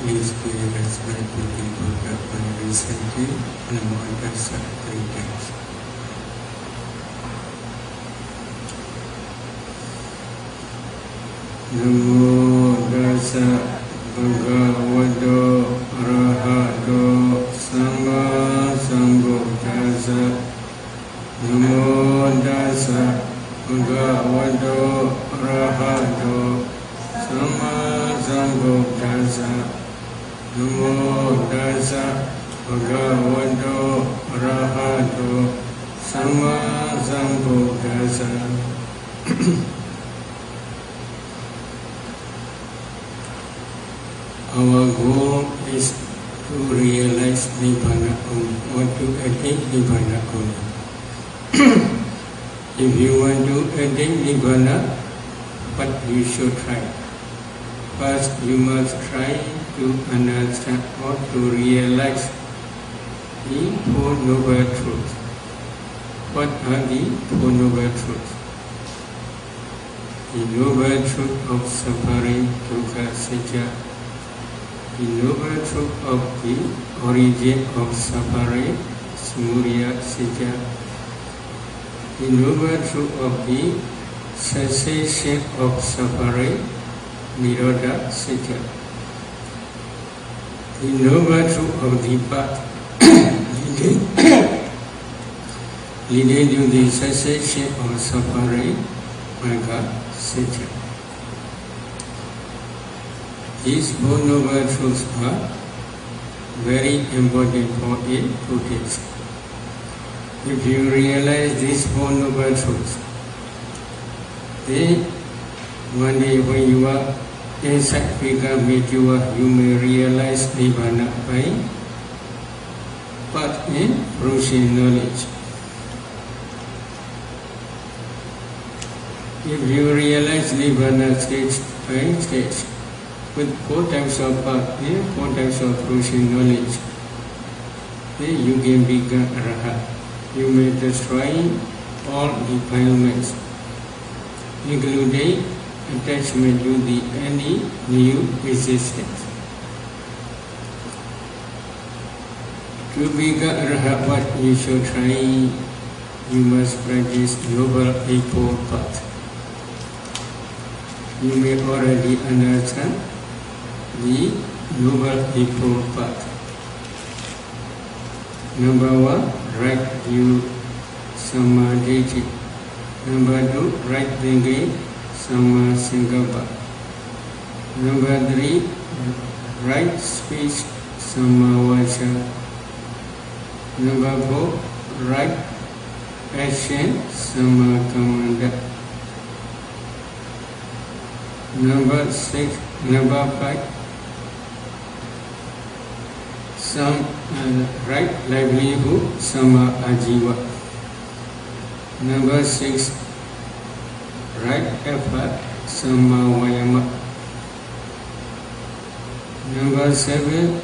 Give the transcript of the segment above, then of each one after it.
Please be respectful people that when recently Ñāṇadassana 3 times. Namo Dassa Bhagavato Arahato Samma Sambuddhassa. Namo Dassa Bhagavato Arahato Samma Sambuddhassa. Namo Dassa Bhagavato Arahato Samma Sambuddhassa. Our goal is to realize Nibbana or to attain Nibbana only. If you want to attain Nibbana, what you should try? First, you must try to understand or to realize the Four Noble Truths. What are the Four Noble Truths? The Noble Truth of suffering, dukkha, satya. The Noble Truth of the origin of suffering, samudaya, satya. The Noble Truth of the cessation of suffering, nirodha, satya. The Noble Truth of the path leading to the cessation of suffering, Agga, satya. These Four Noble Truths are very important for a Buddhist. If you realize these Four Noble Truths, then one day when you are inside become mature, you may realize Nibbana by path in fruition knowledge. If you realize Nibbana stage by stage, with 4 types of path and 4 types of fruition knowledge, then you can become Arhat. You may destroy all defilements, including attachment to any new existence. To become Arhat, what you should try? You must practice Noble Eightfold Path. You may already understand the Noble Eightfold Path. Number 1, right view, samadhi. Number 2, right thinking, samma sankappa. Number 3, right speech, samma vaca. Number 4, right action, samma kammanta. Number 5, right livelihood, samma ajiva. Number 6, right effort, samma vayama. Number 7,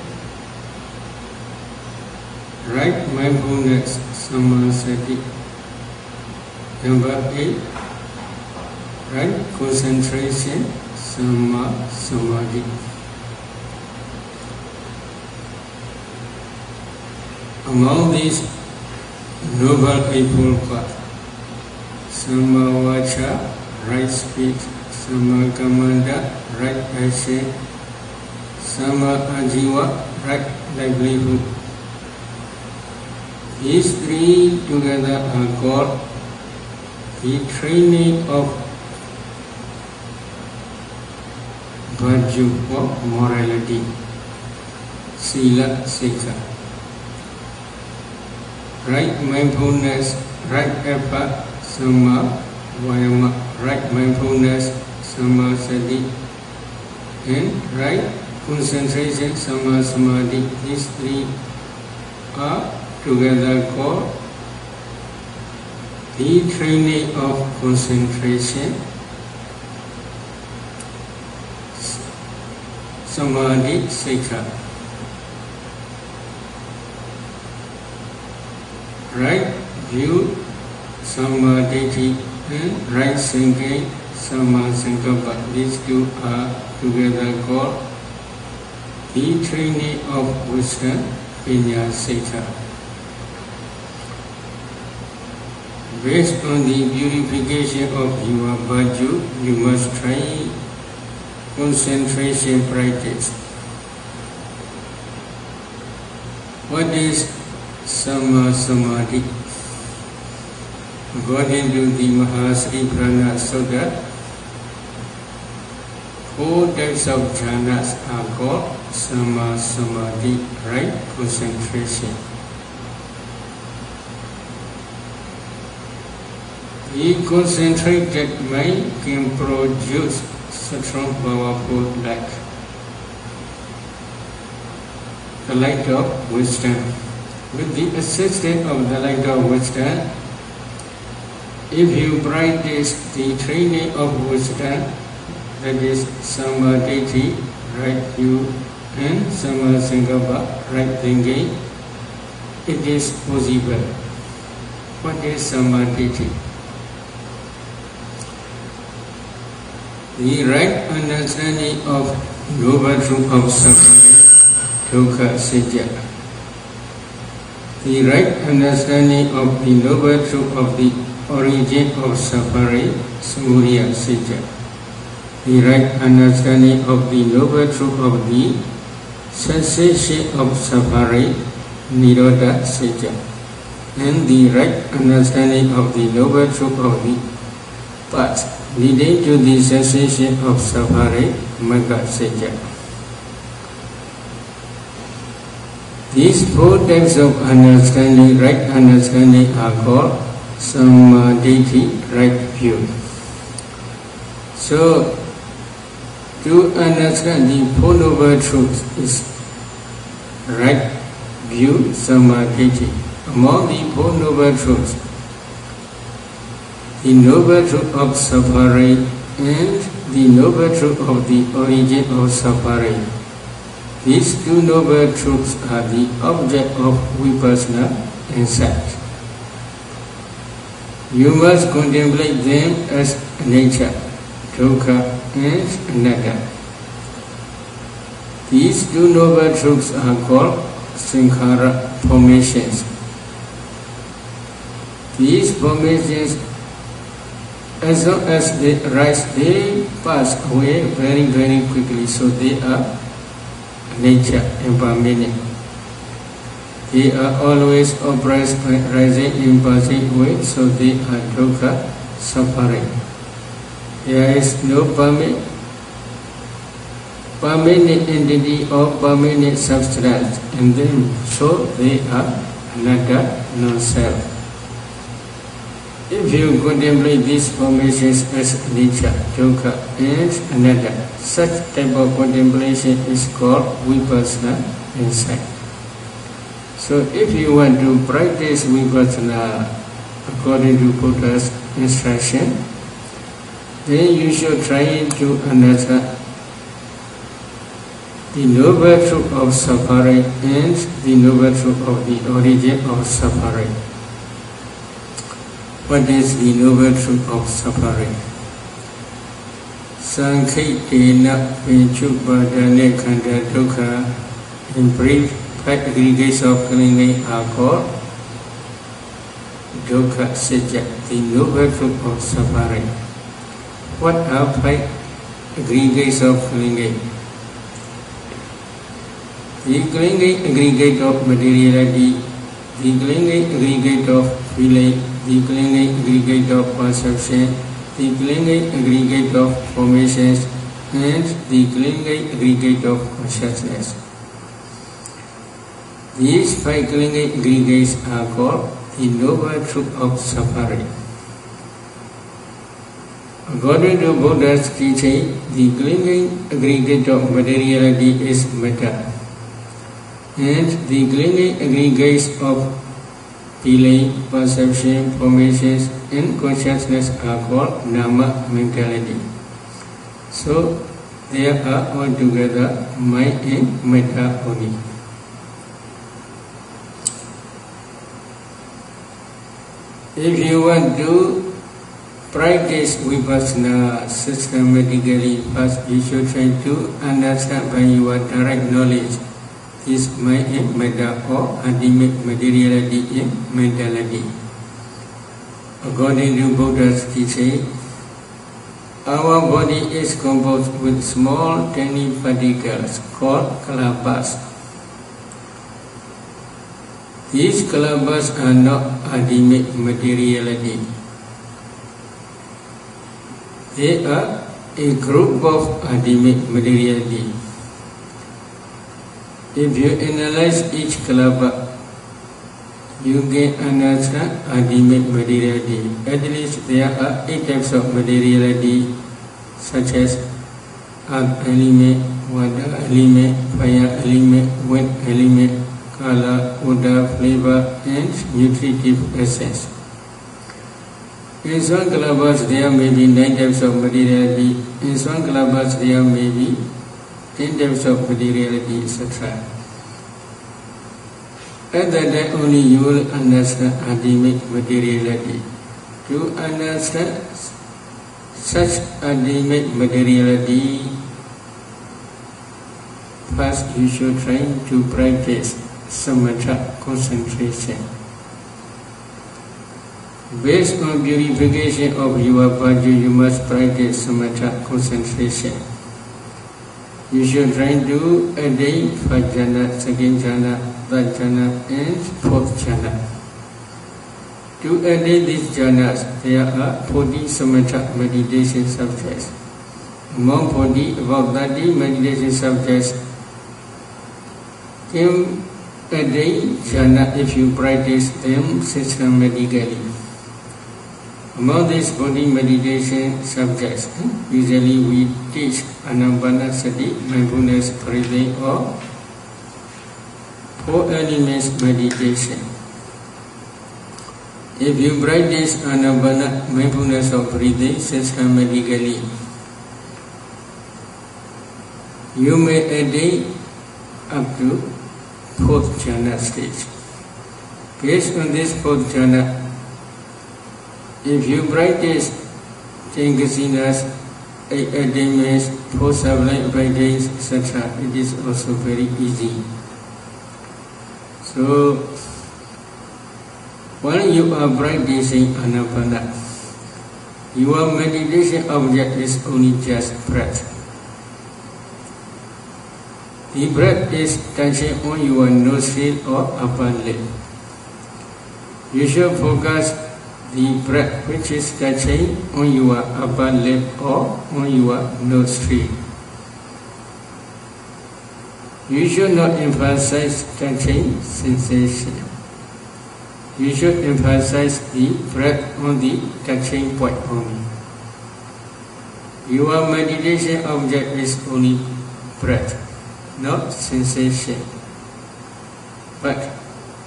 right mindfulness, samma sati. Number 8, right concentration, samma samadhi. Among these Noble Eightfold Paths, samma vaca, right speech, samma kammanta, right action, samma ajiva, right livelihood. These 3 together are called the training of virtue or morality, sila, sikkha. Right mindfulness, right effort, samma vayama, right mindfulness, samma sati, and right concentration, samma samadhi. These 3 are together called the training of concentration, samadhi, sikkha. Right view, samma diṭṭhi, and right thinking, samma sankappa. These 2 are together called the training of wisdom, Pinya Sita. Based on the purification of your body, you must try concentration practice. What is Sama Samadhi? According to the Maha Sutta, 4 types of jhanas are called Sama Samadhi, right concentration. The concentrated mind can produce strong, powerful light. The light of wisdom. With the assistance of the light of wisdom, if you practice the training of wisdom, that is Samadhi, right view, and Samasankappa, right thinking, it is possible. What is Samadhi? The right understanding of noble truth of suffering, dukkha sitya. The right understanding of the noble truth of the origin of suffering, samudaya sitya. The right understanding of the noble truth of the cessation of suffering, nirodha sitya. And the right understanding of the noble truth of the path leading to the cessation of suffering, magga sitya. These 4 types of understanding, right understanding, are called Samadhi, right view. So, to understand the 4 noble truths is right view, Samadhi. Among the 4 noble truths, the noble truth of suffering and the noble truth of the origin of suffering. These 2 noble truths are the object of vipassana insight. You must contemplate them as nature, dukkha and anatta. These 2 noble truths are called sankhara, formations. These formations, as long as they arise, they pass away very, very quickly, so they are nature, impermanent. They are always oppressed by rising and passing away, so they are dukkha, suffering. There is no permanent entity or permanent substance in them, so they are anatta, non-self. If you contemplate these formations as nature, dukkha and anatta, such type of contemplation is called vipassana insight. So if you want to practice vipassana according to Buddha's instruction, then you should try to understand the noble truth of suffering and the noble truth of the origin of suffering. What is the noble truth of suffering? Sankhitena Vinchupadane Khanda Dukkha. In brief, 5 aggregates of clinging are called dukkha sitya, the noble truth of suffering. What are 5 aggregates of clinging? The clinging aggregate of materiality, the clinging aggregate of feeling, the clinging aggregate of perception, the clinging aggregate of formations, and the clinging aggregate of consciousness. These 5 clinging aggregates are called the noble truth of suffering. According to Buddha's teaching, the clinging aggregate of materiality is metta, and the clinging aggregates of feeling, perception, formations, and consciousness are called nama, mentality. So, they are all together mind and metta only. If you want to practice vipassana systematically. First, you should try to understand by your direct knowledge this matter or ultimate materiality in mentality. According to Buddha's teaching, our body is composed with small tiny particles called kalabas. These kalabas are not ultimate materiality. They are a group of ultimate materiality. If you analyze each kalaba, you can understand ultimate materiality. At least there are 8 types of materiality, such as earth element, water element, fire element, wind element, color, odor, flavor, and nutritive essence. In some kalabas there may be 9 types of materiality. In some kalabas there may be 10 types of materiality, etc. At that time only you will understand ultimate materiality. To understand such ultimate materiality, first you should try to practice samatha concentration. Based on purification of your body, you must practice samatha concentration. You should try to attain first jhana, second jhana, third jhana, and fourth jhana. To attain these jhanas, there are 40 samatha meditation subjects. Among 40, about 30 meditation subjects can attain jhana if you practice them systematically. Among these 40 meditation subjects, usually we teach Anapanasati, mindfulness breathing, or 4 elements meditation. If you practice Anapana, mindfulness of breathing systematically, you may attain up to 4th jhana stage. Based on this 4th jhana, if you practice 10 kasinas, 8 attainments, 4 sublime practice, etc., it is also very easy. So, while you are practicing Anapana, your meditation object is only just breath. The breath is touching on your nostril or upper lip. You should focus the breath which is touching on your upper lip or on your nostril. You should not emphasize touching sensation. You should emphasize the breath on the touching point only. Your meditation object is only breath, not sensation. But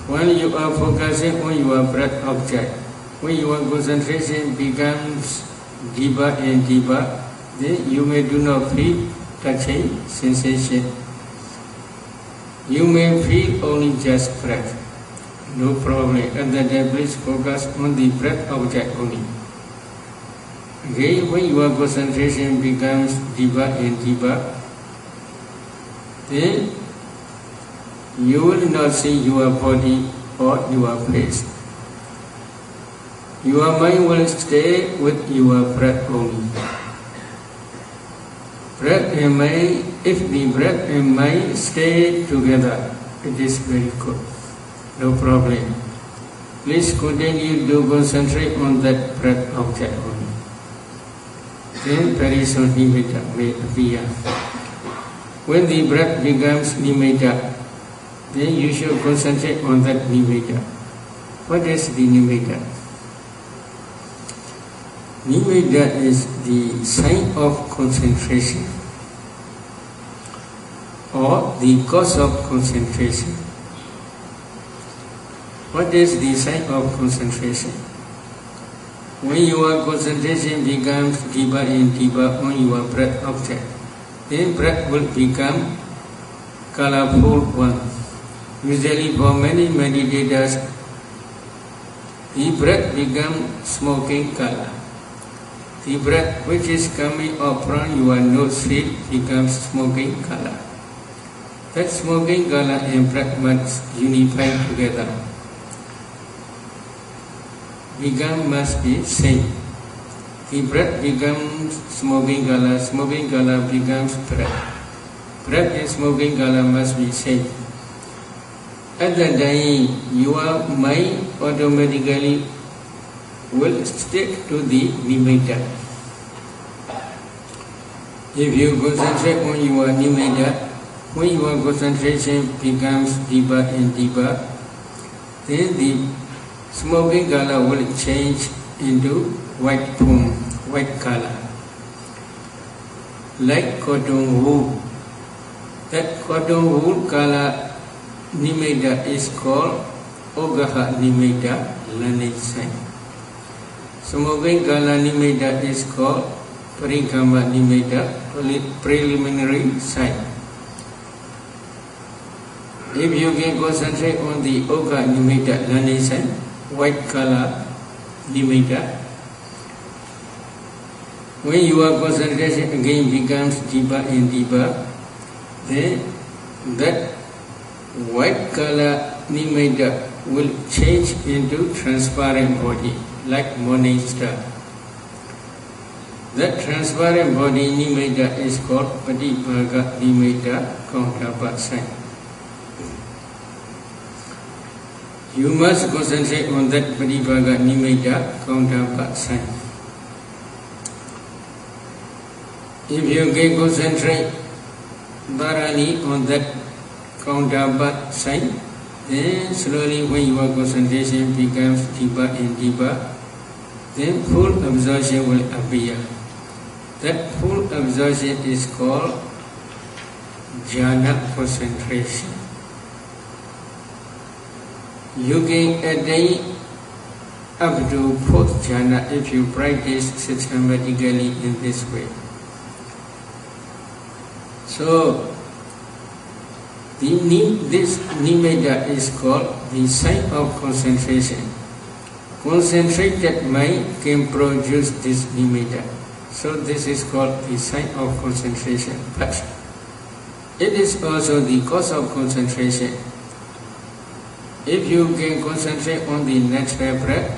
when you are focusing on your breath object, when your concentration becomes deeper and deeper, then you may do not feel touching sensation. You may feel only just breath. No problem. At that time, please focus on the breath object only. Again, when your concentration becomes deeper and deeper, then you will not see your body or your face. Your mind will stay with your breath only. Breath and mind, if the breath and mind stay together, it is very good. No problem. Please continue to concentrate on that breath object only. Then very soon nimitta may appear. When the breath becomes nimitta, then you should concentrate on that nimitta. What is the nimitta? Nimitta is the sign of concentration or the cause of concentration. What is the sign of concentration? When your concentration becomes deeper and deeper on your breath object, then breath will become colorful one. Usually for many meditators, the breath becomes smoking color. the breath which is coming up from your nose field becomes smoking color. That smoking color and breath must unify together. Must be same. The breath becomes smoking color becomes breath. Breath and smoking color must be same. At that time, your mind automatically will stick to the nimitta. If you concentrate on your nimitta, when your concentration becomes deeper and deeper, then the smoking color will change into white foam, white color, like cotton wool. That cotton wool color nimitta is called Agga nimitta, learned sign. Smoking color nimitta is called Parikama nimitta, preliminary sign. If you can concentrate on the Agga nimitta, learned sign, white color nimitta, when your concentration again becomes deeper and deeper, then that white color nimitta will change into transparent body, like morning star. That transparent body nimitta is called Patibhaga nimitta, counterpart sign. You must concentrate on that Patibhaga nimitta, counterpart sign. If you can concentrate thoroughly on that counterpart sign, then slowly when your concentration becomes deeper and deeper, then full absorption will appear. That full absorption is called jhana concentration. You can attain up to fourth jhana if you practice systematically in this way. So, this nimitta is called the sign of concentration. Concentrated mind can produce this nimitta. So this is called the sign of concentration. But it is also the cause of concentration. If you can concentrate on the natural breath,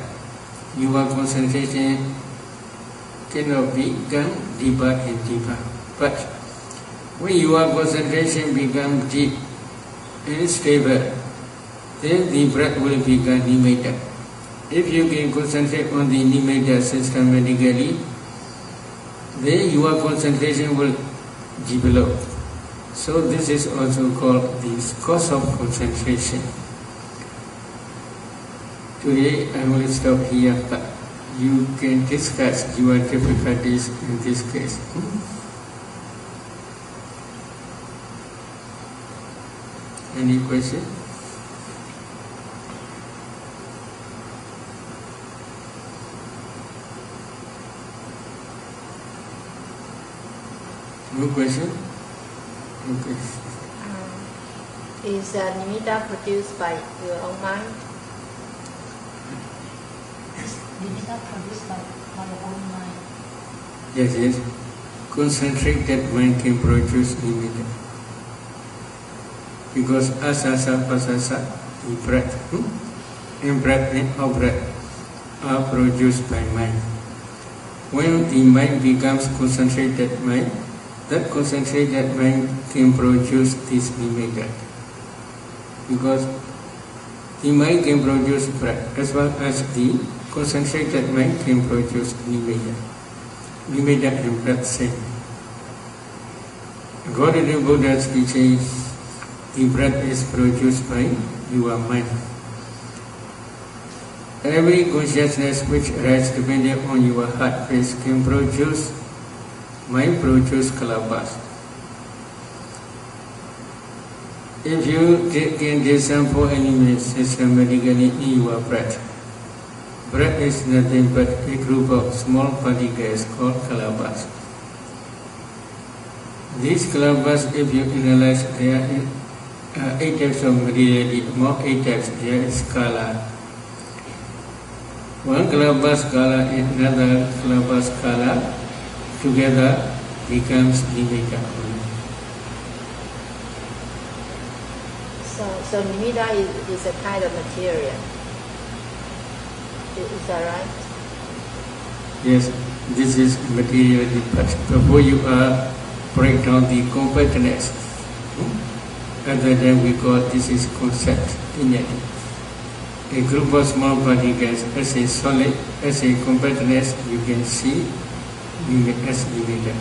your concentration cannot become deeper and deeper. But when your concentration becomes deep and stable, then the breath will become nimitta. If you can concentrate on the nimitta systematically, then your concentration will develop. So this is also called the cause of concentration. Today I will stop here, but you can discuss your difficulties in this case. Any question? No question? Okay. Is nimitta produced by your own mind? Nimitta produced by your own mind? Yes. Concentrated mind can produce nimitta. Because asasa, pasasa, the breath, and breath and out breath are produced by mind. When the mind becomes concentrated mind, that concentrated mind can produce this nimitta. Because the mind can produce breath as well as the concentrated mind can produce nimitta. Nimitta and breath same. According to Buddha's teachings, the breath is produced by your mind. Every consciousness which arises depending on your heart pace can produce, mind produce kalabas. If you can discern four elements systematically in your breath, breath is nothing but a group of small particles called kalabas. These kalabas, if you analyze, there are 8 types of materiality. Among 8 types, there is kala. One kalapa skala and another kalapa skala together becomes nimitta only. So nimitta is a kind of material. Is that right? Yes, this is material. But before you break down the compactness, other than we call this is concept in it. A group of small particles as a solid, as a compactness, you can see as nimitta.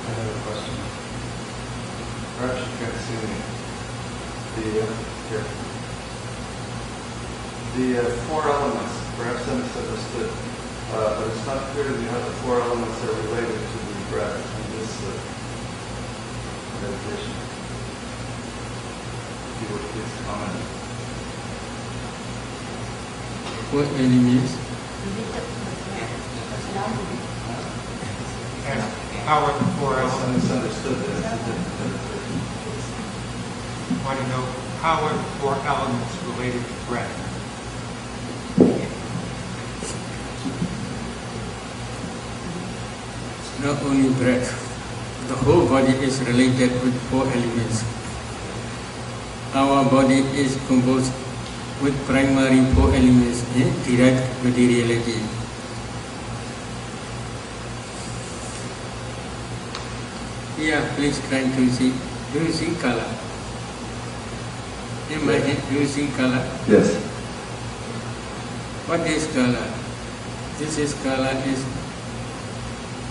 I have a question. Perhaps you can't see me. The four elements, perhaps I misunderstood, but it's not clear to me how the four elements are related to the breath in this meditation. If you would please comment. What elements? How are the four I elements? misunderstood that. It's a different meditation. Want to know how are the four elements related to breath? Not only breath, the whole body is related with four elements. Our body is composed with primary four elements in direct materiality. Yeah, please try to see. Do you see color? Imagine, do you see color? Yes. What is color? This is color is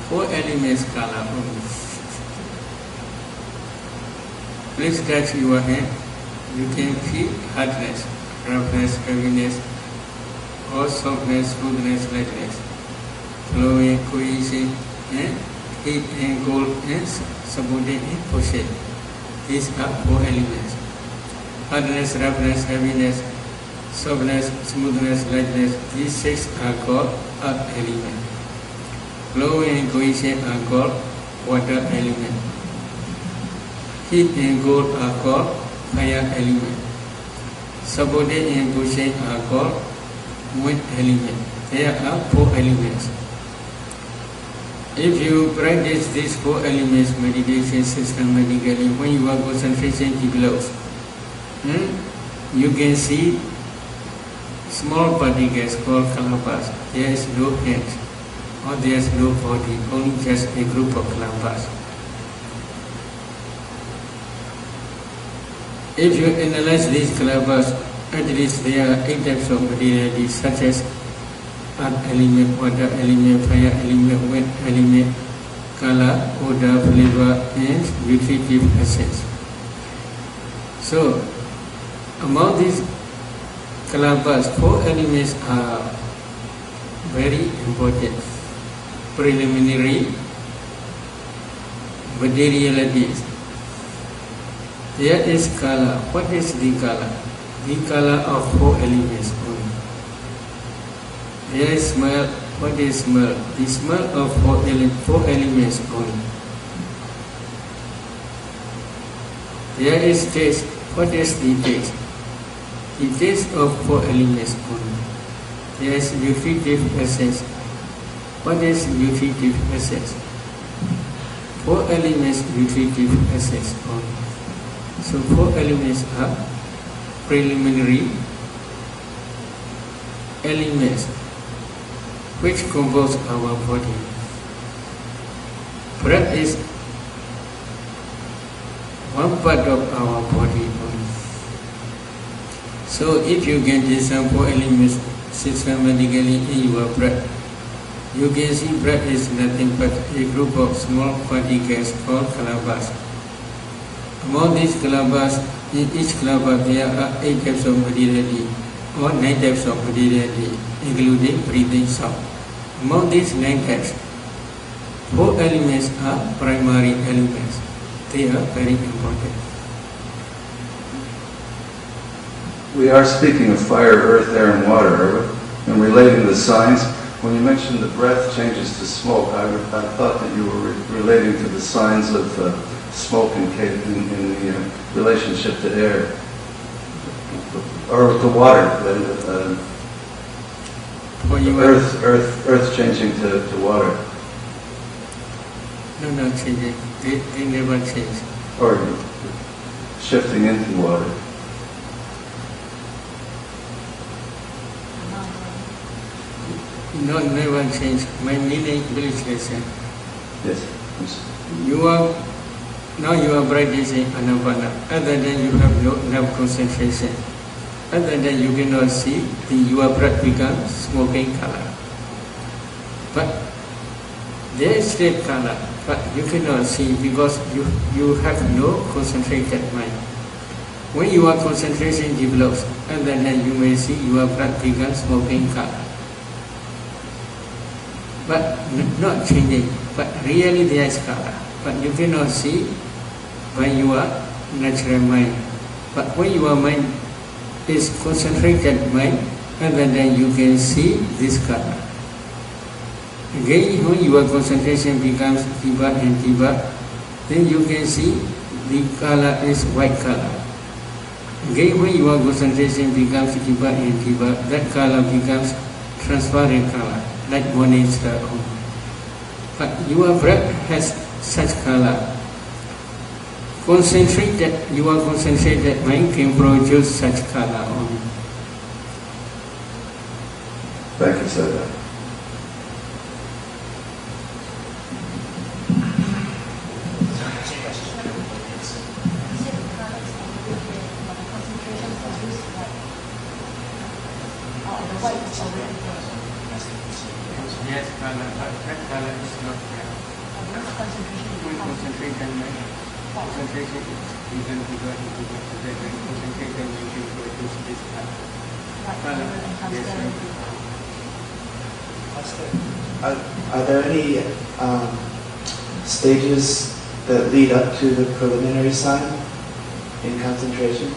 four elements color only. Please touch your hand. You can feel hardness, roughness, heaviness, or softness, smoothness, lightness, flowing, cohesion, and heat and cold, and subordinate and pushing. These are four elements. Hardness, roughness, heaviness, softness, smoothness, lightness. These six are called earth element. Flow and cohesion are called water element. Heat and cold are called fire element. Subordinate and pushing are called wind element. There are four elements. If you practice these four elements meditation systematically, when your concentration develops, you can see small particles called kalapas. There is no head, or there is no body, only just a group of kalapas. If you analyze these kalapas, at least there are 8 types of materiality, such as earth element, water element, fire element, wind element, color, odor, flavor, and nutritive essence. So, among these kalapas, 4 elements are very important. Preliminary materialities. There is color. What is the color? The color of 4 elements only. There is smell. What is smell? The smell of 4 elements only. There is taste. What is the taste? The taste of 4 elements only. There is nutritive essence. What is nutritive essence? 4 elements nutritive essence only. So 4 elements are preliminary elements which compose our body. Breath is one part of our body only. So if you can discern 4 elements systematically in your breath, you can see breath is nothing but a group of small particles called kalapas. Among these kalapas, in each kalapa there are 8 types of materiality, or 9 types of materiality, including breathing sound. Among these 9 types, 4 elements are primary elements. They are very important. We are speaking of fire, earth, air, and water, are we? And relating the signs. When you mentioned the breath changes to smoke, I thought that you were relating to the signs of smoke in the relationship to air, or to water, earth changing to water. No changing. They never change. Or shifting into water. No, never change. My meaning will change. Yes. You are practicing anapana. Other than you have no enough concentration. Other than you cannot see, your breath becomes smoking color. But there is still color, but you cannot see because you have no concentrated mind. When your concentration develops, other than you may see your breath becomes smoking color. But not changing, but really there is color. But you cannot see by your natural mind. But when your mind is concentrated mind, and then you can see this color. Again, when your concentration becomes deeper and deeper, then you can see the color is white color. Again, when your concentration becomes deeper and deeper, that color becomes transparent color, like morning star. But your breath has such color. Your concentrated mind can produce such color only. Thank you, Sayadaw. Yes, color, but that color is not there. When concentration mind, concentration is even bigger and bigger, so that when concentration mind can produce this color. Color, yes, Are there any stages that lead up to the preliminary sign in concentration?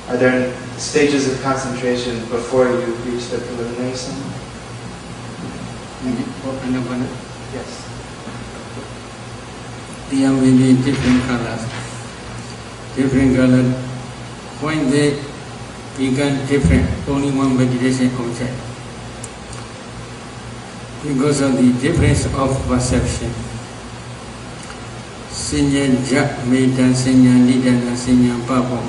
Are there any stages of concentration before you reach the preliminary sign? Yes. There are many different colors. Different colors. When they become different, only one meditation object. Because of the difference of perception. Sinya Jak Medan Sinya Nidana Sinya Pa-Auk.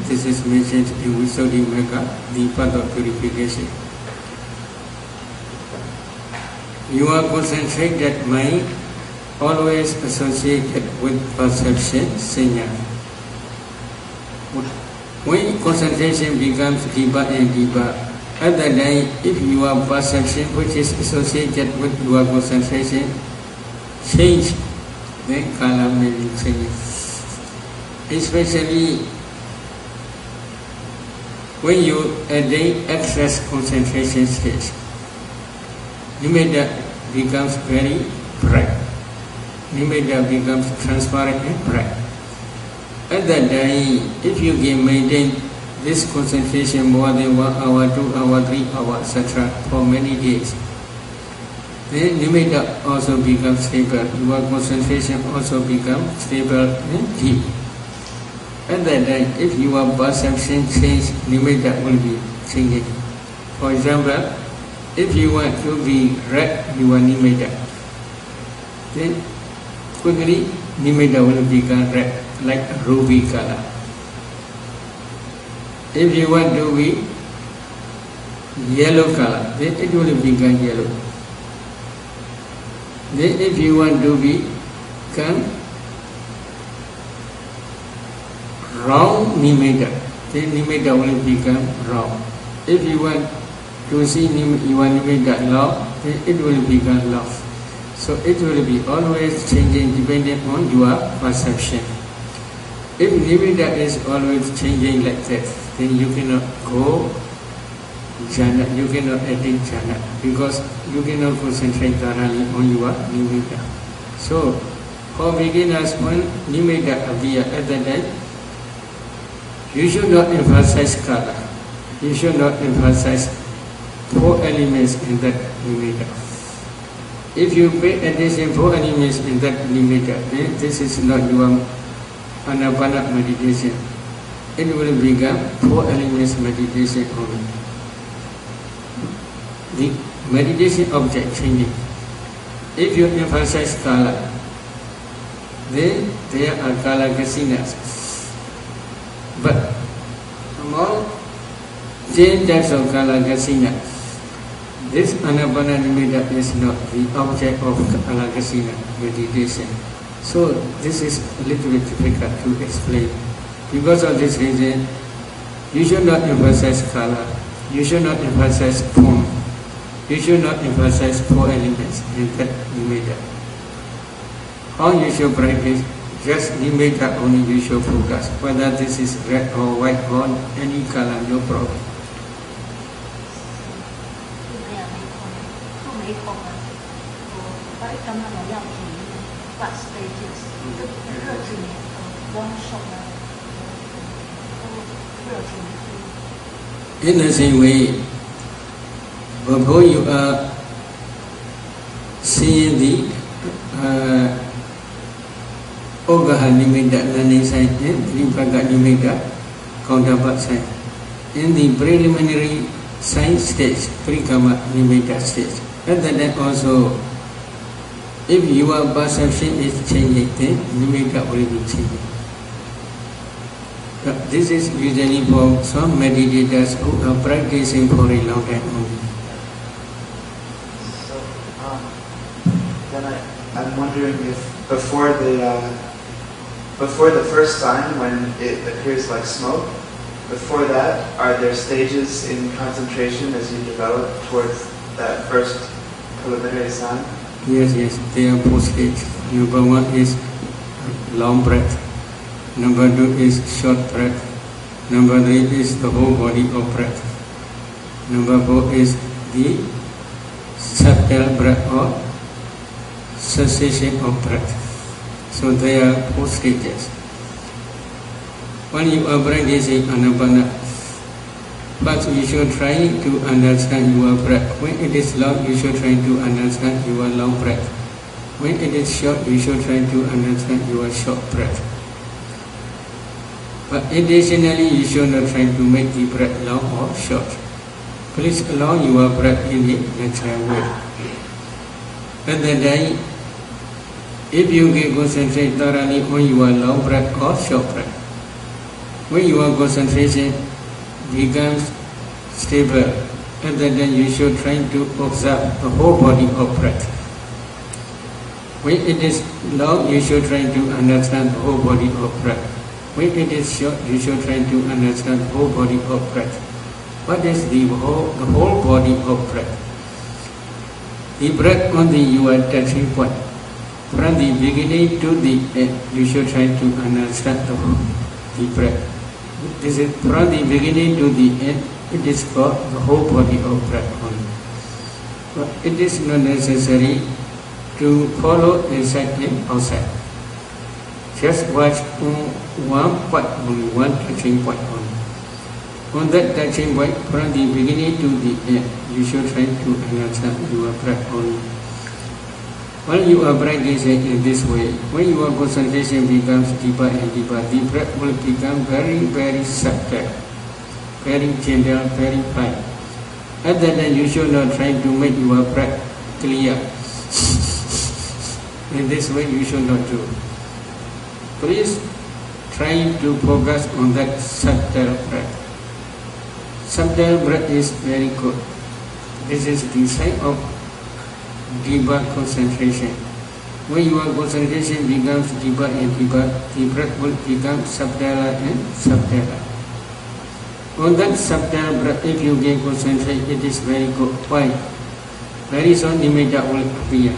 This is mentioned in Visuddhimagga, the path of purification. Your concentrated mind always associated with perception, sinya. When concentration becomes deeper and deeper, other than if your perception which is associated with your concentration change, then color may be changed. Especially when you attain excess concentration stage, Nimeda becomes very bright. Nimeda becomes transparent and bright. At that time, if you can maintain this concentration more than 1 hour, 2 hours, 3 hours, etc. for many days, then Nimeda also becomes stable. Your concentration also becomes stable and deep. At that time, if your perception changes, Nimeda will be changing. For example, if you want to be red, you are Nimeda. Then quickly Nimeda will become red, like a ruby color. If you want to be yellow color, then it will become yellow. Then if you want to become round Nimeda, then Nimeda will become round. If you want to see your Nimeda law, then it will become love. So it will be always changing depending on your perception. If Nimeda is always changing like that, then you cannot go jhana, you cannot attain jhana, because you cannot concentrate thoroughly on your Nimeda. So for beginners, when Nimeda appear at the time, you should not emphasize color. You should not emphasize 4 elements in that Nimeda. If you pay attention 4 elements in that nimitta, then this is not your anapana meditation. It will become 4 elements meditation only. The meditation object changing. If you emphasize kala, then there are kala kasinas. But among 10 types of kala kasina, this anapana nimitta is not the object of kala kasina meditation. So this is a little bit difficult to explain. Because of this reason, you should not emphasize kala, you should not emphasize form, you should not emphasize 4 elements in that nimitta. How you should practice, just nimitta only you should focus, whether this is red or white or any color, no problem. What stages? In the same way, before you are seeing the Agga nimitta learning sign and Vipaka nimitta counterpart sign. In the preliminary sign stage, Prikama nimitta stage, and then also, if your perception is changing, then nimitta will be changing. This is usually for some meditators who are practicing for a long time only. So, then I'm wondering if before the first sign, when it appears like smoke, before that, are there stages in concentration as you develop towards that first preliminary sign? Yes, there are 4 stages. Number 1 is long breath. Number 2 is short breath. Number 3 is the whole body of breath. Number 4 is the subtle breath or cessation of breath. So there are 4 stages. When you are practicing anapana, first you should try to understand your breath. When it is long, you should try to understand your long breath. When it is short, you should try to understand your short breath. But additionally, you should not try to make the breath long or short. Please allow your breath in a natural way. At that time, if you can concentrate thoroughly on your long breath or short breath, when your concentration becomes stable, at that time you should try to observe the whole body of breath. When it is long, you should try to understand the whole body of breath. When it is short, you should try to understand the whole body of breath. What is the whole body of breath? The breath on your touching point. From the beginning to the end, you should try to understand the breath. This is from the beginning to the end, it is called the whole body of breath only. But it is not necessary to follow inside and outside. Just watch one point only, one touching point only. On that touching point, from the beginning to the end, you should try to understand your breath only. When you are practicing in this way, when your concentration becomes deeper and deeper, the breath will become very, very subtle, very gentle, very fine. At that time, you should not try to make your breath clear. In this way, you should not do. Please try to focus on that subtle breath. Subtle breath is very good. This is the sign of deeper concentration. When your concentration becomes deeper and deeper, the breath will become subtler and subtler. On that subtle breath, if you can concentrate, it is very good. Why? Very soon nimitta will appear.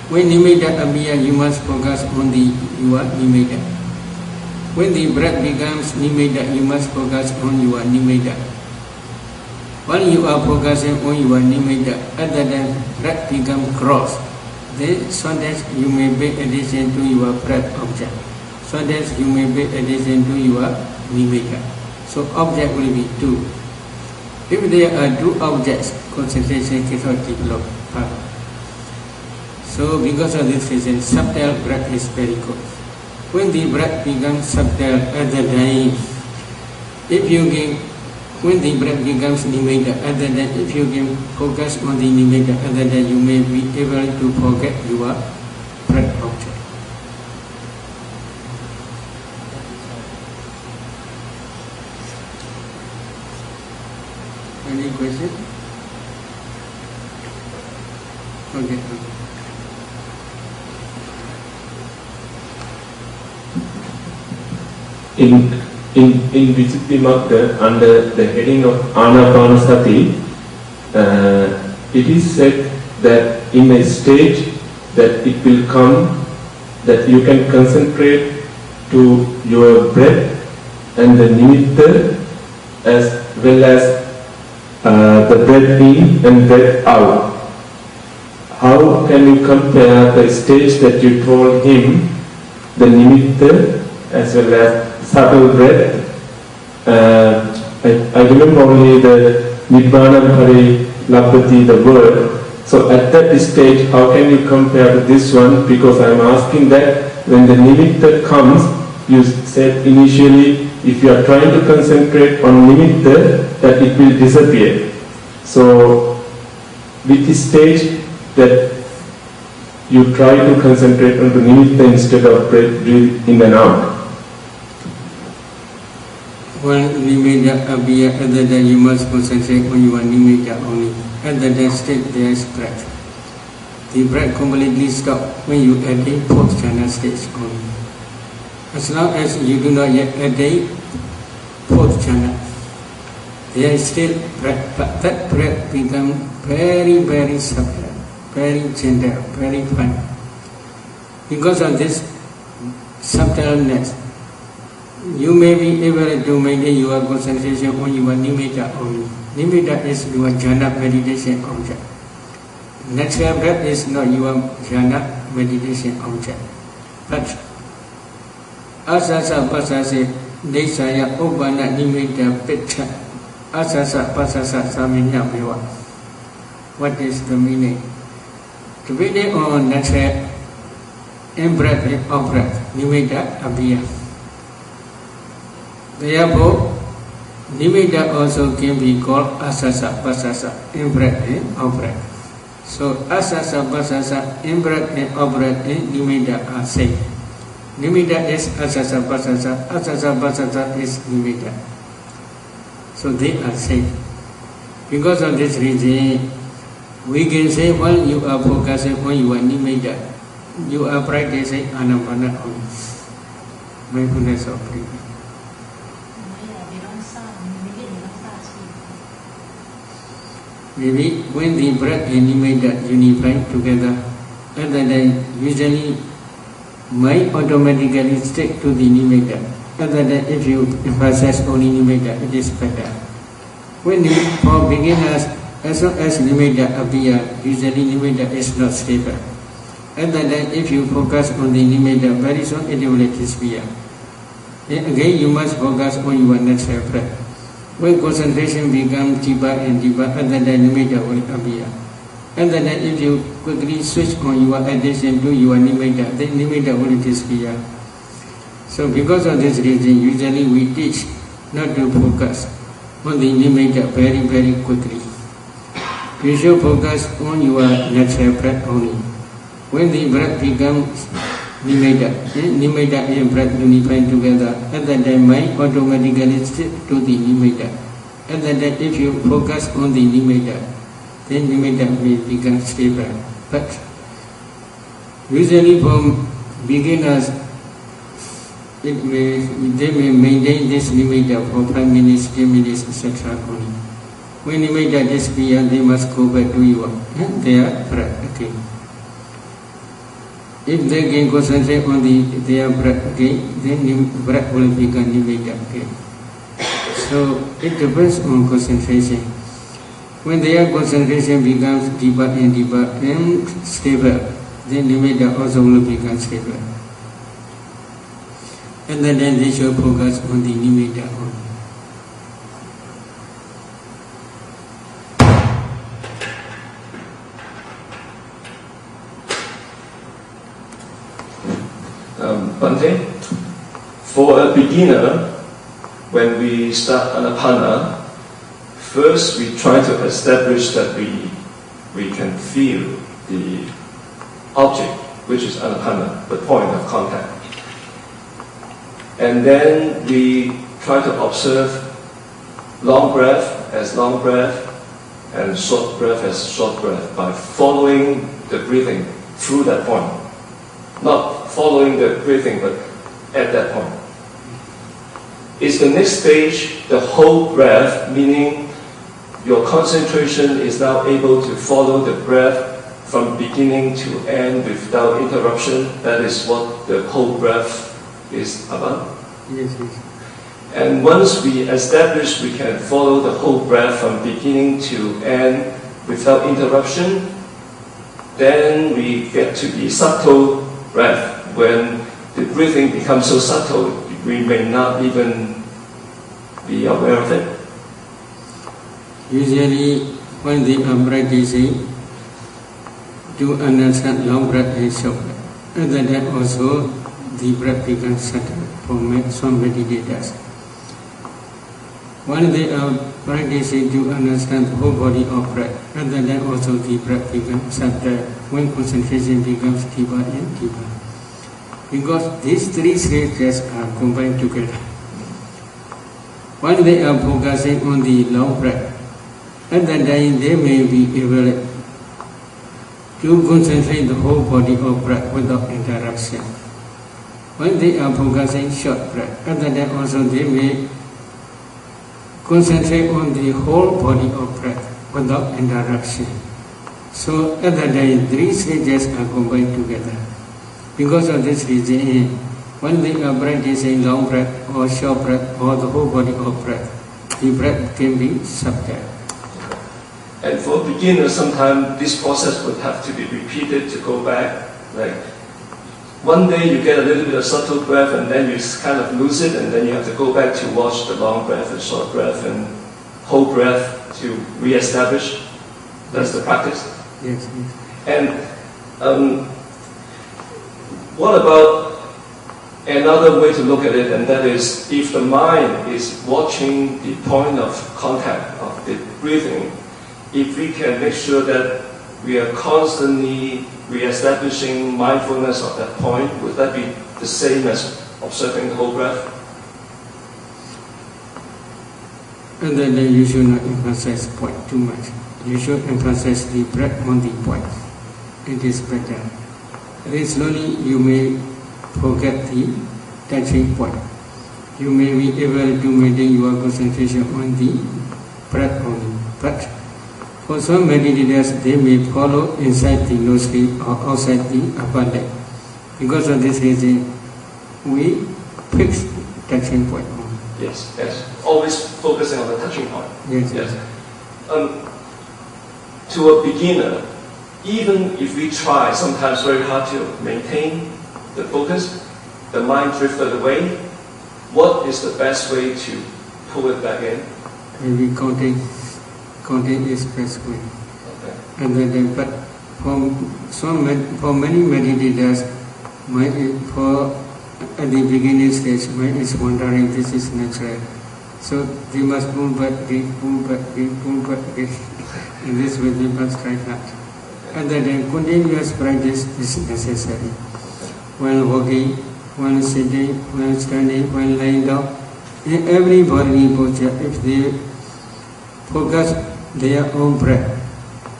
When nimitta appear, you must focus on your nimitta. When the breath becomes nimitta, you must focus on your nimitta. While you are focusing on your nimitta, at that time breath becomes cross. Then sometimes you may pay attention to your breath object. Sometimes you may pay attention to your nimitta. So object will be 2. If there are 2 objects, concentration cannot develop. So because of this reason, subtle breath is very good. When the breath becomes subtle at the time, when the breath becomes nimitta at the time, if you can focus on the nimitta at the time, you may be able to forget your breath object. Any question? Okay. In Visuddhimagga, under the heading of Ānapanasati, it is said that in a stage that it will come, that you can concentrate to your breath and the nimitta as well as the breath in and breath out. How can you compare the stage that you told him, the nimitta as well as subtle breath? I remember only the Nibbāṇam Hari Labhati, the word. So at that stage, how can you compare to this one? Because I am asking that when the nimitta comes, you said initially, if you are trying to concentrate on nimitta, that it will disappear. So with this stage that you try to concentrate on the nimitta instead of breathe in and out. When nimitta appear at the time, you must concentrate on your nimitta only. At the state there is breath. The breath completely stops when you attain fourth jhana stage only. As long as you do not yet attain fourth jhana, there is still breath, but that breath becomes very, very subtle, very gentle, very fine. Because of this subtleness, you may be able to maintain your concentration on your nimitta only. Nimitta is your jhana meditation object. Natural breath is not your jhana meditation object. But asasa pasasa desaya upana nimitta pitta asasa pasasa saminya beva. What is the meaning? Depending on natural in-breath and out-breath, nimitta appear. Therefore, nimitta also can be called asasa pasasa, in-breath and out-breath. So asasa pasasa, in-breath and out-breath and nimitta are same. Nimitta is asasa pasasa is nimitta. So they are same. Because of this reason, we can say while you are focusing on your nimitta, you are practicing anapana only, mindfulness of breathing. Maybe when the breath and nimitta unify together, and then usually mind automatically stick to the nimitta. And then if you emphasize only nimitta, it is better. When for beginners, as long as nimitta appear, usually nimitta is not stable. And then if you focus on the nimitta, very soon it will disappear. Then again you must focus on your natural breath. When concentration becomes deeper and deeper, and then the nimitta will appear. And then if you quickly switch on your attention to your nimitta, then nimitta will disappear. So because of this reason, usually we teach not to focus on the nimitta very, very quickly. You should focus on your natural breath only. When the breath becomes nimitta and breath unify together, and then mind automatically stick to the nimitta. And then if you focus on the nimitta, then nimitta may become stable. But usually for beginners, they may maintain this nimitta for 5 minutes, 10 minutes, etc. only. When nimitta disappear, they must go back to their breath again. If they can concentrate on their breath again, then breath will become nimitta again. So it depends on concentration. When their concentration becomes deeper and deeper and stable, then nimitta also will become stable. And then they should focus on the nimitta only. Bhante, for a beginner, when we start Anapana, first we try to establish that we can feel the object, which is Anapana, the point of contact. And then we try to observe long breath as long breath and short breath as short breath by following the breathing through that point. Not following the breathing, but at that point. Is the next stage the whole breath, meaning your concentration is now able to follow the breath from beginning to end without interruption? That is what the whole breath is about? Yes, yes. And once we establish we can follow the whole breath from beginning to end without interruption, then we get to the subtle breath. When the breathing becomes so subtle, we may not even be aware of it. Usually, when they are practicing, to understand long breath and short breath, and then also the breath becomes subtle for some meditators. When they are practicing to understand the whole body of breath, and then also the breath becomes subtle when concentration becomes deeper and deeper. Because these three stages are combined together. When they are focusing on the long breath, at that time they may be able to concentrate the whole body of breath without interruption. When they are focusing short breath, at that time also they may concentrate on the whole body of breath without interruption. So at that time three stages are combined together. Because of this reason, when they are practicing long breath or short breath or the whole body of breath, the breath can be subtle. And for beginners, sometimes this process would have to be repeated to go back. Like one day you get a little bit of subtle breath and then you kind of lose it, and then you have to go back to watch the long breath and short breath and whole breath to re-establish. That's the practice. Yes, yes. And what about another way to look at it, and that is if the mind is watching the point of contact of the breathing, if we can make sure that we are constantly re-establishing mindfulness of that point, would that be the same as observing the whole breath? And then you should not emphasize point too much. You should emphasize the breath on the point. It is better. Very slowly you may forget the touching point. You may be able to maintain your concentration on the breath only. But for some meditators, they may follow inside the nostril or outside the upper leg. Because of this reason, we fix touching point only. Yes, yes. Always focusing on the touching point. Yes, yes. To a beginner, even if we try sometimes very hard to maintain the focus, the mind drifted away, what is the best way to pull it back in? Maybe counting is best way. Okay. And then, but for many meditators, at the beginning stage, mind is wondering, this is natural. So they must pull back, pull back, pull back. In this way they must try hard. And then continuous practice is necessary. While walking, while sitting, while standing, while lying down, in every bodily posture, if they focus their own breath,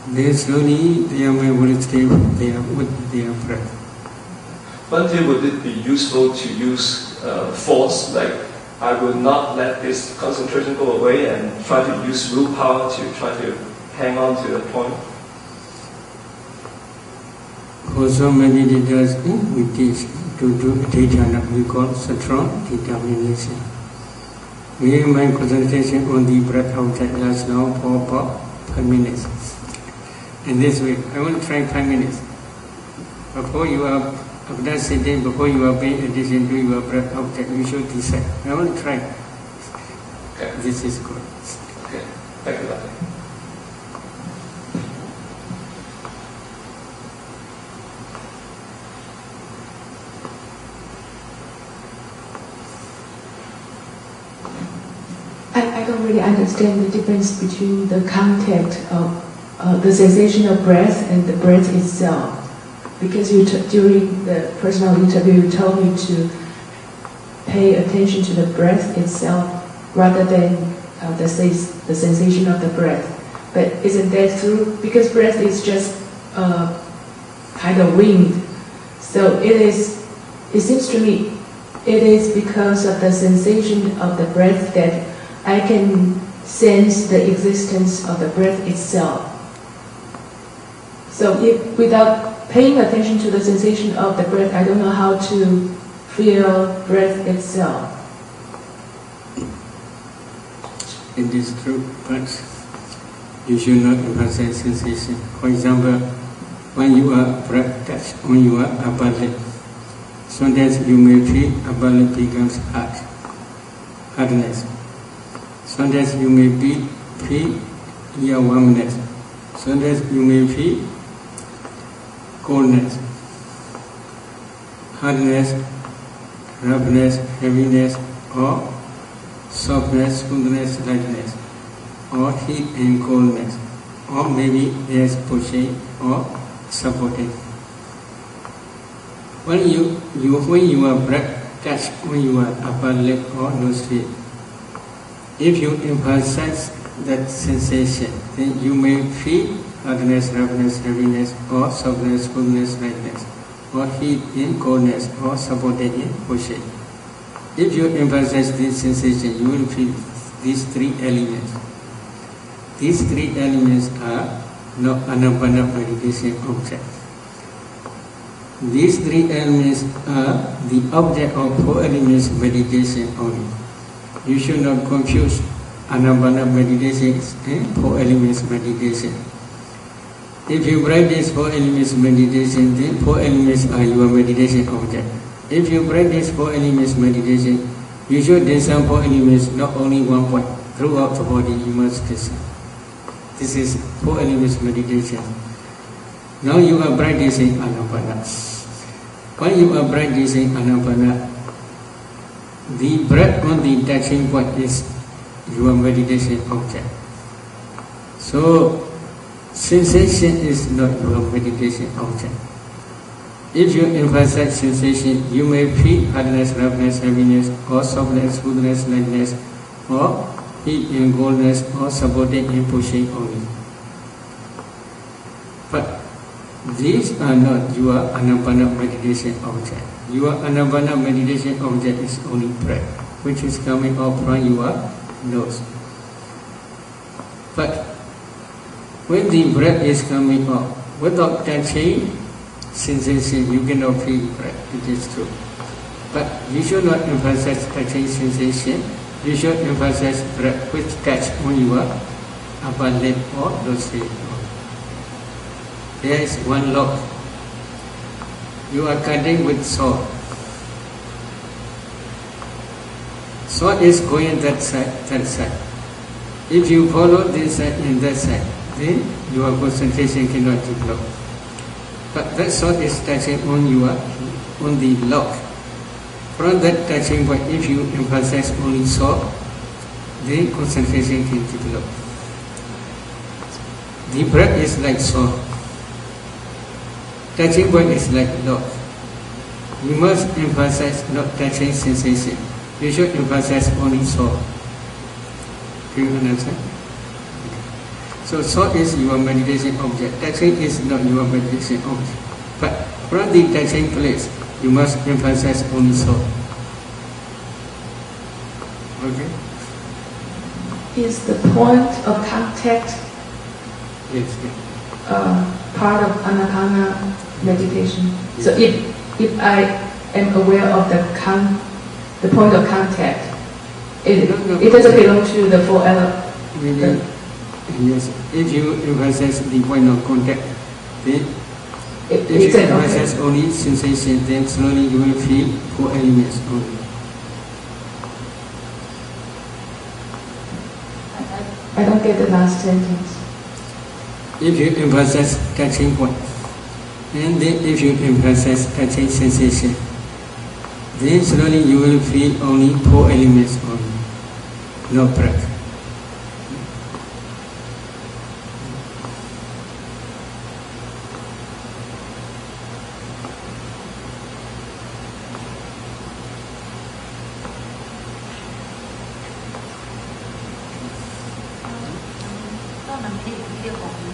then slowly their mind will stay with their breath. Bhante, would it be useful to use force, like I will not let this concentration go away, and try to use willpower to try to hang on to the point? For so many meditators, we teach to do dhyana, we call strong determination. We mind concentration on the breath outside lasts now for about 5 minutes. In this way, I will try 5 minutes. Before you are after sitting, before you are paying attention to your breath outside, you should decide. I will try. Okay. This is good. Okay. Thank you, Bhante. I don't really understand the difference between the contact of the sensation of breath and the breath itself. Because during the personal interview, you told me to pay attention to the breath itself rather than the sensation of the breath. But isn't that true? Because breath is just kind of wind. So it seems to me, it is because of the sensation of the breath that I can sense the existence of the breath itself. So if without paying attention to the sensation of the breath, I don't know how to feel breath itself. It is true, but you should not emphasize sensation. For example, when you are breath touch on your upper lip, sometimes you may feel upper lip becomes hardness. Sometimes you may feel ear warmness. Sometimes you may feel coldness, hardness, roughness, heaviness, or softness, smoothness, lightness, or heat and coldness, or maybe there's pushing or supporting. When you are breath touch on your upper lip or nostril, if you emphasize that sensation, then you may feel hardness, roughness, heaviness, or softness, coolness, lightness, or heat and coldness, or supported and pushing. If you emphasize this sensation, you will feel these three elements. These three elements are not Anapana meditation objects. These three elements are the object of four elements meditation only. You should not confuse Anapana meditation and four elements meditation. If you practice four elements meditation, then four elements are your meditation object. If you practice four elements meditation, you should discern four elements, not only one point. Throughout the body, you must discern. This is four elements meditation. Now you are practicing Anapana. When you are practicing Anapana, the breath on the touching point is your meditation object. So, sensation is not your meditation object. If you emphasize sensation, you may feel hardness, roughness, heaviness, or softness, smoothness, lightness, or heat and coldness, or supporting and pushing only. But these are not your Anapana meditation object. Your Anapana meditation object is only breath, which is coming out from your nose. But when the breath is coming out, without touching sensation, you cannot feel breath. It is true. But you should not emphasize touching sensation. You should emphasize breath which touch on your upper lip or nostril. There is one lock. You are cutting with sword. Sword is going that side. If you follow this side and that side, then your concentration cannot develop. But that sword is touching on the lock. From that touching point, if you emphasize only sword, then concentration can develop. The breath is like sword. Touching point is like lock. You must emphasize not touching sensation. You should emphasize only sword. Do you understand? So sword is your meditation object. Touching is not your meditation object. But from the touching place, you must emphasize only sword. Okay? Is the point of contact part of Anapana meditation? Yes. So if I am aware of the point of contact, it doesn't belong to the four elements. Yes, if you emphasize the point of contact, then if you emphasize only sensation, then slowly you will feel four elements only. I don't get the last sentence. If you emphasize touching point, and then if you emphasize touching sensation, then slowly you will feel only four elements only, no breath. là mình đi video còn gì?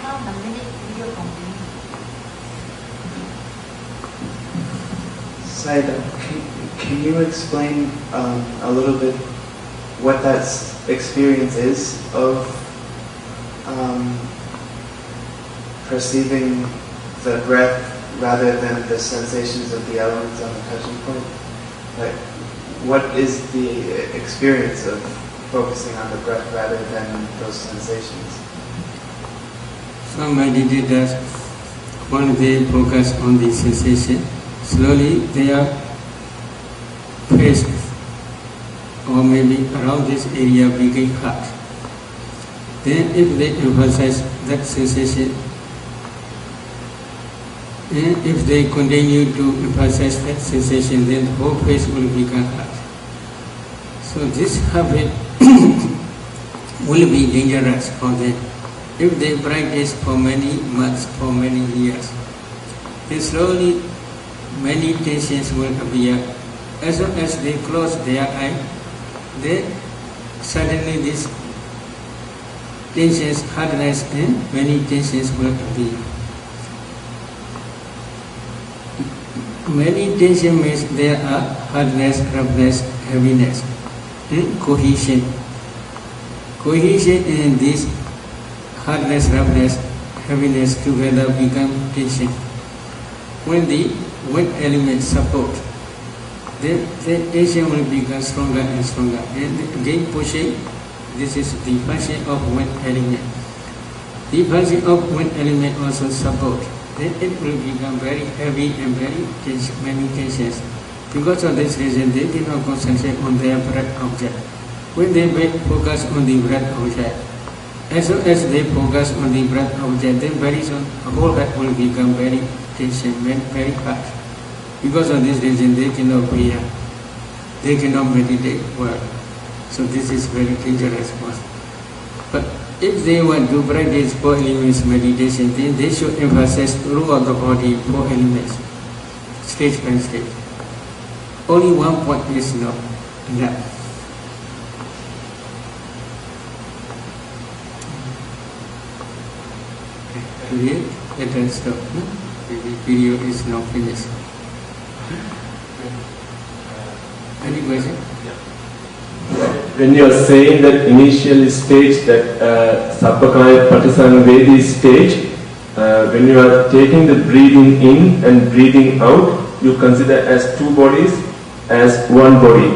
Nó là mình đi video còn gì? Sayadaw, can you explain a little bit what that experience is of perceiving the breath rather than the sensations of the elements on the touching point? Like, what is the experience of focusing on the breath rather than those sensations? Some meditators, when they focus on the sensation, slowly their face or maybe around this area became hot. Then if they emphasize that sensation, and if they continue to emphasize that sensation, then the whole face will become hot. So this habit will be dangerous for them. If they practice for many months, for many years, then slowly many tensions will appear. As soon as they close their eye, then suddenly these tensions, hardness, and many tensions will appear. Many tension means there are hardness, roughness, heaviness, and cohesion. Cohesion and this hardness, roughness, heaviness together become tension. When the wind element support, then tension will become stronger and stronger. And again pushing, this is the function of wind element. The function of wind element also support. Then it will become very heavy and very many tensions. Because of this reason, they cannot concentrate on their breath object. When they focus on the breath object, as soon as they focus on the breath object, then very soon the whole head will become very tension, very hard. Because of this reason, they cannot bear, they cannot meditate well. So this is very dangerous for us. But if they want to practice 4 elements meditation, then they should emphasize throughout the body 4 elements, stage by stage. Only one point is not enough. Today, let us stop. The video is now finished. Any question? When you are saying that initial stage, that Sappakaya Patisanvedi stage, when you are taking the breathing in and breathing out, you consider as 2 bodies, as 1 body.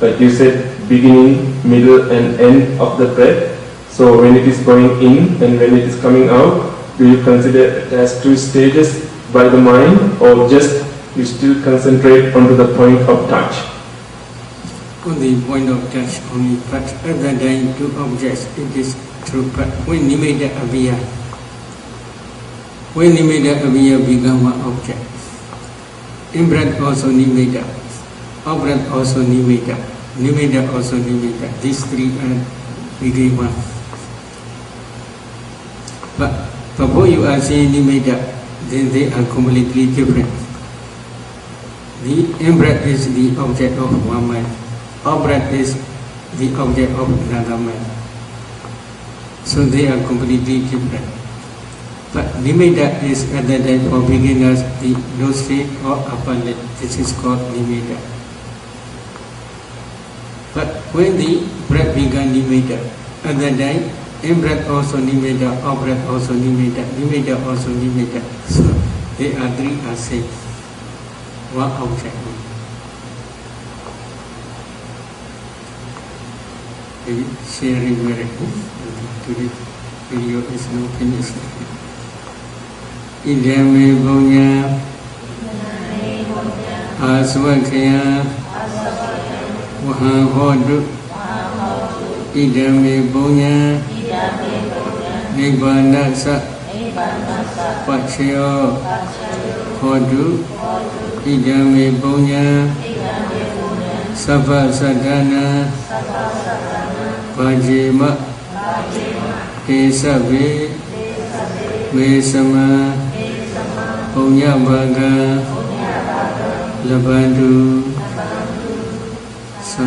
But you said beginning, middle and end of the breath. So when it is going in and when it is coming out, do you consider it as 2 stages by the mind, or just you still concentrate onto the point of touch? On the point of touch only, but other than 2 objects, it is true. But when nimitta appear, become 1 object. In breath also nimitta, out breath also nimitta, nimitta also nimitta. These 3 are became 1. But before you are saying nimitta, then they are completely different. The in-breath is the object of 1 mind. Out-breath is the object of another mind. So they are completely different. But nimitta is at that time for beginners the nostril or upper lip. This is called nimitta. But when the breath began nimitta, at that time in-breath also nimitta, out-breath also nimitta, nimitta also nimitta. So they are 3 are same. 1 object. Maybe sharing very good. Today video is now finished. Idame Bonya Aswakaya Waha Hodu Idame Bonya Nibbānasa Pachayo Hodu Idame Bonya Sabha Sadhana Vajima Esabe Mesama Punya Bhaga Labandu Sa